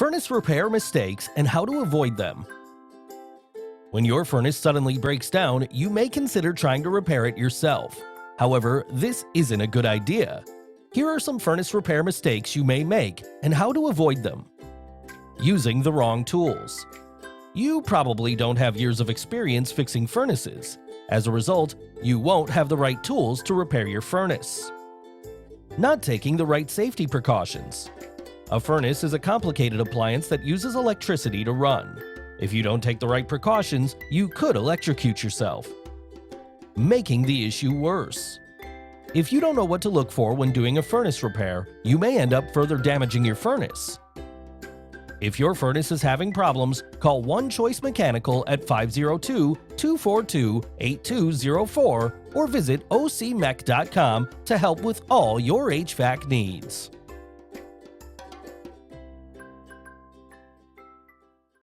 Furnace repair mistakes and how to avoid them. When your furnace suddenly breaks down, you may consider trying to repair it yourself. However, this isn't a good idea. Here are some furnace repair mistakes you may make and how to avoid them. Using the wrong tools. You probably don't have years of experience fixing furnaces. As a result, you won't have the right tools to repair your furnace. Not taking the right safety precautions. A furnace is a complicated appliance that uses electricity to run. If you don't take the right precautions, you could electrocute yourself. Making the issue worse. If you don't know what to look for when doing a furnace repair, you may end up further damaging your furnace. If your furnace is having problems, call One Choice Mechanical at 502-242-8204 or visit ocmech.com to help with all your HVAC needs.